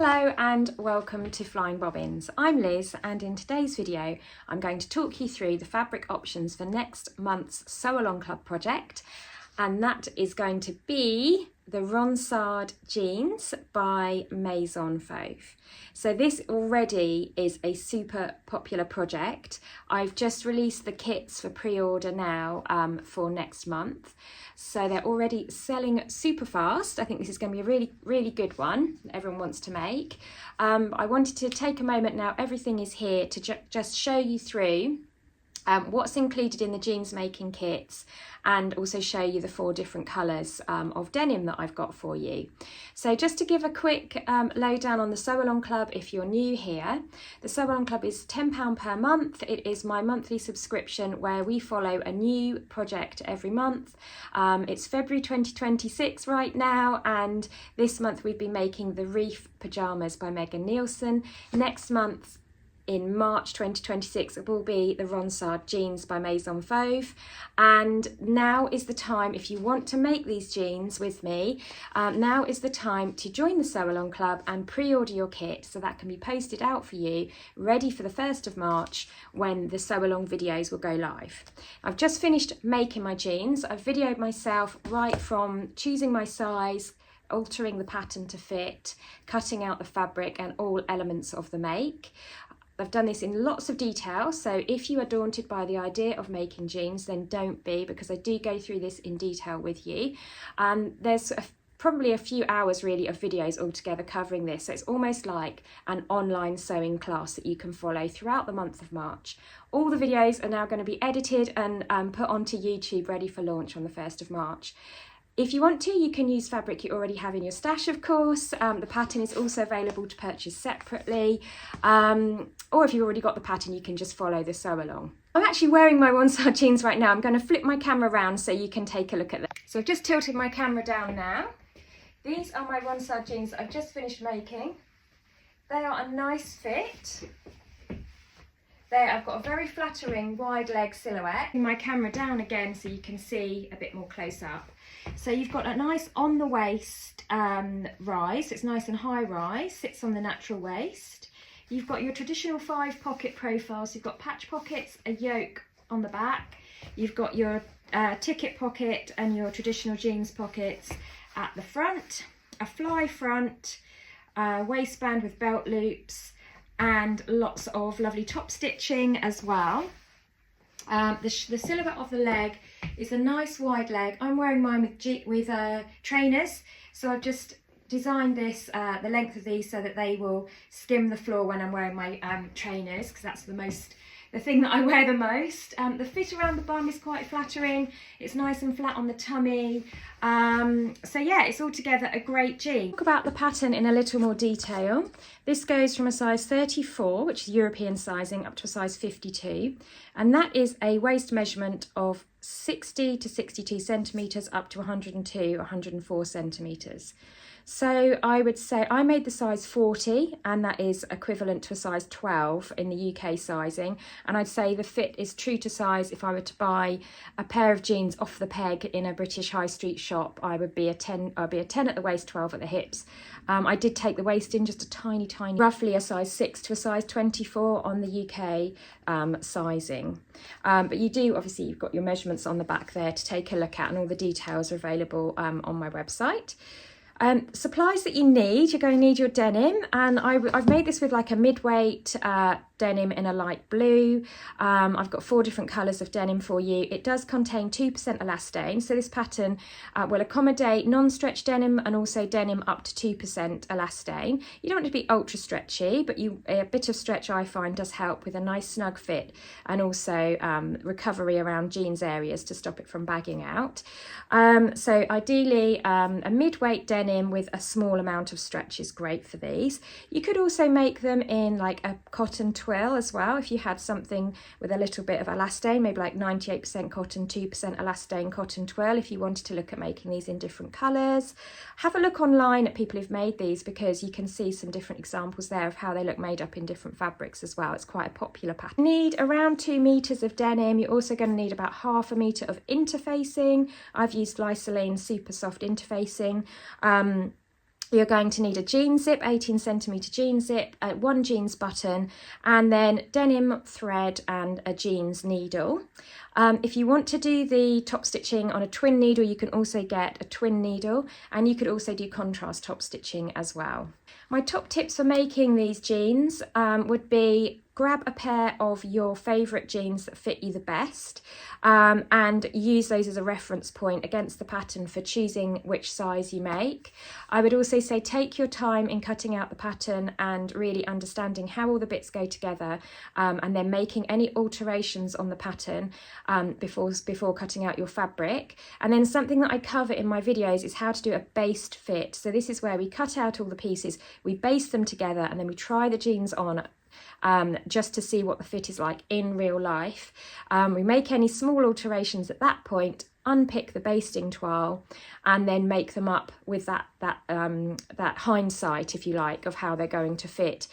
Hello and welcome to Flying Bobbins. I'm Liz, and in today's video I'm going to talk you through the fabric options for next month's Sew Along Club project, and that is going to be the Ronsard jeans by Maison Fauve. So this already is a super popular project. I've just released the kits for pre-order now for next month. So they're already selling super fast. I think this is going to be a really good one that everyone wants to make. I wanted to take a moment now, everything is here, to just show you through what's included in the jeans making kits, and also show you the 4 different colours of denim that I've got for you. So just to give a quick lowdown on the Sew Along Club, if you're new here, the Sew Along Club is £10 per month. It is my monthly subscription where we follow a new project every month. It's February 2026 right now, and this month we've been making the Reef Pyjamas by Megan Nielsen. Next month, in March 2026, it will be the Ronsard jeans by Maison Fauve. And now is the time, if you want to make these jeans with me, now is the time to join the Sew Along Club and pre-order your kit, so that can be posted out for you, ready for the 1st of March when the Sew Along videos will go live. I've just finished making my jeans. I've videoed myself right from choosing my size, altering the pattern to fit, cutting out the fabric and all elements of the make. I've done this in lots of detail, so if you are daunted by the idea of making jeans, then don't be, because I do go through this in detail with you. There's probably a few hours really of videos altogether covering this, so it's almost like an online sewing class that you can follow throughout the month of March. All the videos are now going to be edited and put onto YouTube, ready for launch on the 1st of March. If you want to, you can use fabric you already have in your stash, of course. The pattern is also available to purchase separately. Or if you've already got the pattern, you can just follow the sew along. I'm actually wearing my Ronsard jeans right now. I'm going to flip my camera around so you can take a look at them. So I've just tilted my camera down now. These are my Ronsard jeans that I've just finished making. They are a nice fit. I've got a very flattering wide leg silhouette. My camera down again so you can see a bit more close up. So you've got a nice on the waist rise. It's nice and high rise, sits on the natural waist. You've got your traditional 5 pocket profiles. You've got patch pockets, a yoke on the back. You've got your ticket pocket and your traditional jeans pockets at the front, a fly front, waistband with belt loops, and lots of lovely top stitching as well. The silhouette of the leg is a nice wide leg. I'm wearing mine with trainers, so I've just designed this, the length of these, so that they will skim the floor when I'm wearing my trainers, because that's the thing that I wear the most. The fit around the bum is quite flattering. It's nice and flat on the tummy. So yeah, it's altogether a great jean. Talk about the pattern in a little more detail. This goes from a size 34, which is European sizing, up to a size 52. And that is a waist measurement of 60 to 62 centimetres up to 102, 104 centimetres. So I would say I made the size 40, and that is equivalent to a size 12 in the UK sizing. And I'd say the fit is true to size. If I were to buy a pair of jeans off the peg in a British high street shop, I would be a 10. I'd be a 10 at the waist, 12 at the hips. I did take the waist in just a tiny, roughly a size 6 to a size 24 on the UK sizing. But you do, obviously, you've got your measurements on the back there to take a look at, and all the details are available on my website. Supplies that you need, you're going to need your denim, and I've made this with like a mid-weight denim in a light blue. I've got 4 different colours of denim for you. It does contain 2% elastane, so this pattern will accommodate non-stretch denim and also denim up to 2% elastane. You don't want it to be ultra stretchy, but a bit of stretch, I find, does help with a nice snug fit, and also recovery around jeans areas to stop it from bagging out. So ideally a mid-weight denim with a small amount of stretch is great for these. You could also make them in like a cotton twill as well, if you had something with a little bit of elastane, maybe like 98% cotton, 2% elastane cotton twill, if you wanted to look at making these in different colours. Have a look online at people who've made these, because you can see some different examples there of how they look made up in different fabrics as well. It's quite a popular pattern. You need around 2 meters of denim. You're also going to need about ½ a meter of interfacing. I've used Lysoline super soft interfacing. You're going to need a jean zip, 18cm jean zip, one jeans button, and then denim thread and a jeans needle. If you want to do the top stitching on a twin needle, you can also get a twin needle, and you could also do contrast top stitching as well. My top tips for making these jeans would be grab a pair of your favourite jeans that fit you the best, and use those as a reference point against the pattern for choosing which size you make. I would also say take your time in cutting out the pattern and really understanding how all the bits go together, and then making any alterations on the pattern before cutting out your fabric. And then something that I cover in my videos is how to do a based fit. So this is where we cut out all the pieces, we baste them together, and then we try the jeans on just to see what the fit is like in real life. We make any small alterations at that point, unpick the basting toile, and then make them up with that hindsight, if you like, of how they're going to fit.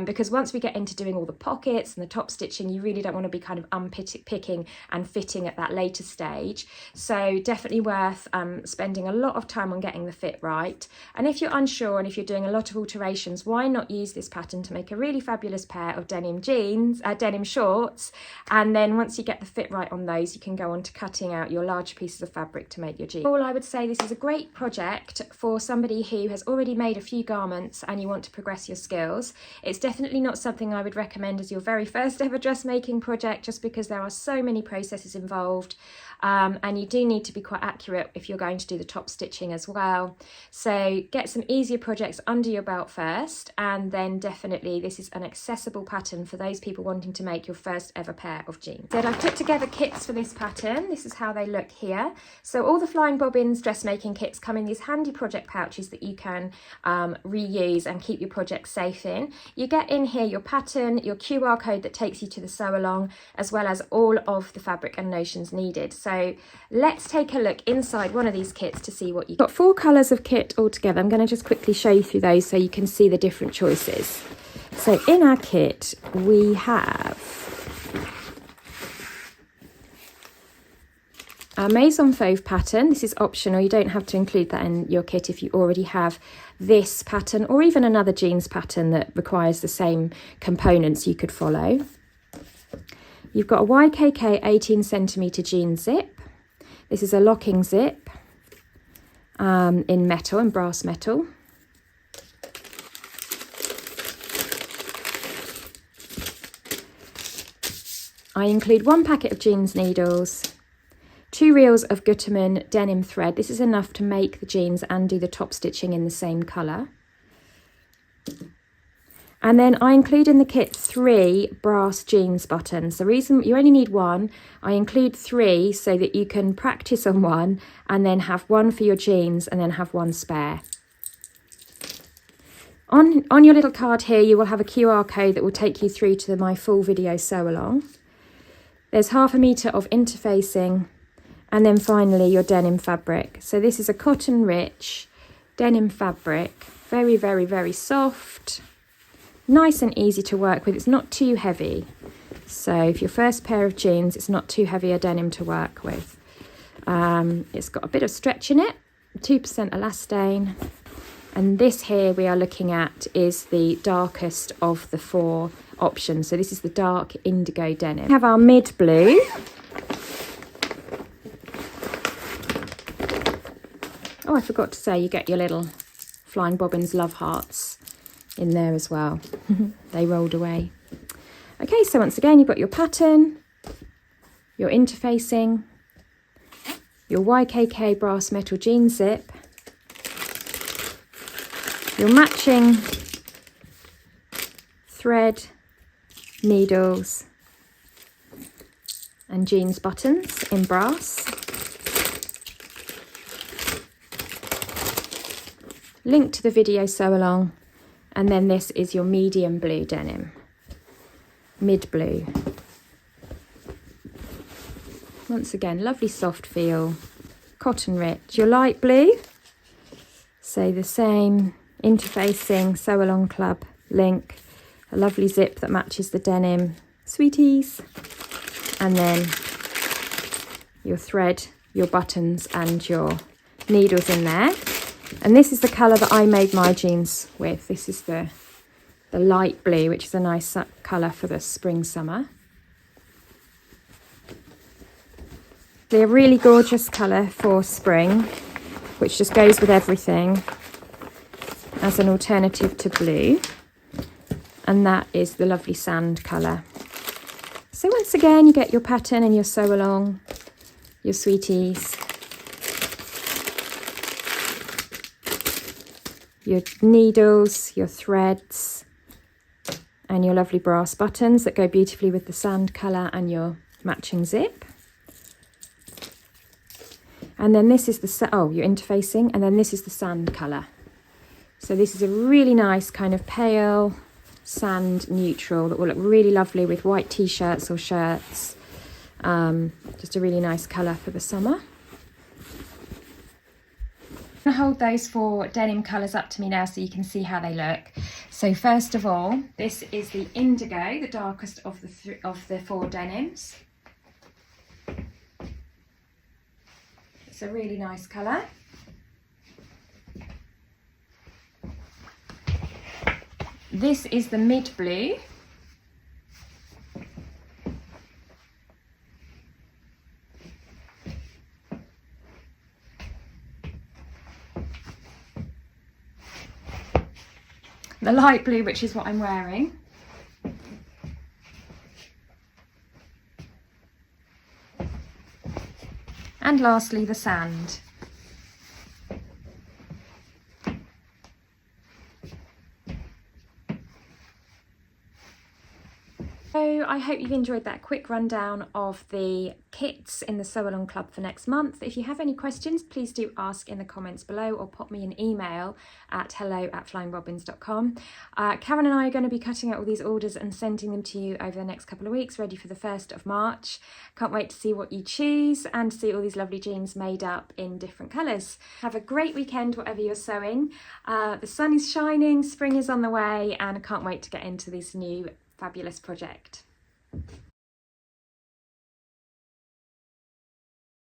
Because once we get into doing all the pockets and the top stitching, you really don't want to be kind of unpicking and fitting at that later stage. So definitely worth spending a lot of time on getting the fit right. And if you're unsure and if you're doing a lot of alterations, why not use this pattern to make a really fabulous pair of denim jeans, denim shorts, and then once you get the fit right on those, you can go on to cutting out your large pieces of fabric to make your jeans. All I would say, this is a great project for somebody who has already made a few garments and you want to progress your skills. It's definitely not something I would recommend as your very first ever dressmaking project, just because there are so many processes involved, and you do need to be quite accurate if you're going to do the top stitching as well. So get some easier projects under your belt first, and then definitely this is an accessible pattern for those people wanting to make your first ever pair of jeans. So I've put together kits for this pattern. This is how they look here. So all the Flying Bobbins dressmaking kits come in these handy project pouches that you can reuse and keep your project safe in. You get in here your pattern, your QR code that takes you to the sew along, as well as all of the fabric and notions needed. So let's take a look inside one of these kits to see what you've got. 4 colours of kit altogether. I'm going to just quickly show you through those so you can see the different choices. So in our kit we have our Maison Fauve pattern. This is optional, you don't have to include that in your kit if you already have this pattern or even another jeans pattern that requires the same components you could follow. You've got a YKK 18cm jean zip. This is a locking zip in metal, in brass metal. I include 1 packet of jeans needles, 2 reels of Gutermann denim thread. This is enough to make the jeans and do the top stitching in the same colour. And then I include in the kit 3 brass jeans buttons. The reason you only need 1, I include 3 so that you can practice on 1 and then have 1 for your jeans and then have 1 spare. On your little card here, you will have a QR code that will take you through to my full video sew along. There's 1/2 metre of interfacing, and then finally your denim fabric. So this is a cotton rich denim fabric, very, very, very soft. Nice and easy to work with. It's not too heavy. So for your first pair of jeans, it's not too heavy a denim to work with. It's got a bit of stretch in it, 2% elastane. And this here we are looking at is the darkest of the 4 options. So this is the dark indigo denim. We have our mid blue. Oh, I forgot to say you get your little Flying Bobbins love hearts in there as well. They rolled away. Okay, so once again you've got your pattern, your interfacing, your YKK brass metal jean zip, your matching thread, needles and jeans buttons in brass. Link to the video sew along. And then this is your medium blue denim, mid blue. Once again, lovely soft feel, cotton rich. Your light blue, so the same interfacing sew along club link, a lovely zip that matches the denim, sweeties. And then your thread, your buttons and your needles in there. And this is the colour that I made my jeans with. This is the light blue, which is a nice colour for the spring summer. They're a really gorgeous colour for spring, which just goes with everything as an alternative to blue. And that is the lovely sand colour. So once again, you get your pattern and your sew along, your sweeties, your needles, your threads, and your lovely brass buttons that go beautifully with the sand colour and your matching zip. And then this is your interfacing, and then this is the sand colour. So this is a really nice kind of pale sand neutral that will look really lovely with white t-shirts or shirts. Just a really nice colour for the summer. I'm going to hold those 4 denim colours up to me now so you can see how they look. So first of all, this is the indigo, the darkest of the 4 denims. It's a really nice colour. This is the mid blue. The light blue, which is what I'm wearing. And lastly, the sand. So I hope you've enjoyed that quick rundown of the kits in the Sew Along Club for next month. If you have any questions, please do ask in the comments below or pop me an email at hello@flyingbobbins.com. Karen and I are going to be cutting out all these orders and sending them to you over the next couple of weeks, ready for the 1st of March. Can't wait to see what you choose and see all these lovely jeans made up in different colours. Have a great weekend, whatever you're sewing. The sun is shining, spring is on the way, and I can't wait to get into this new fabulous project.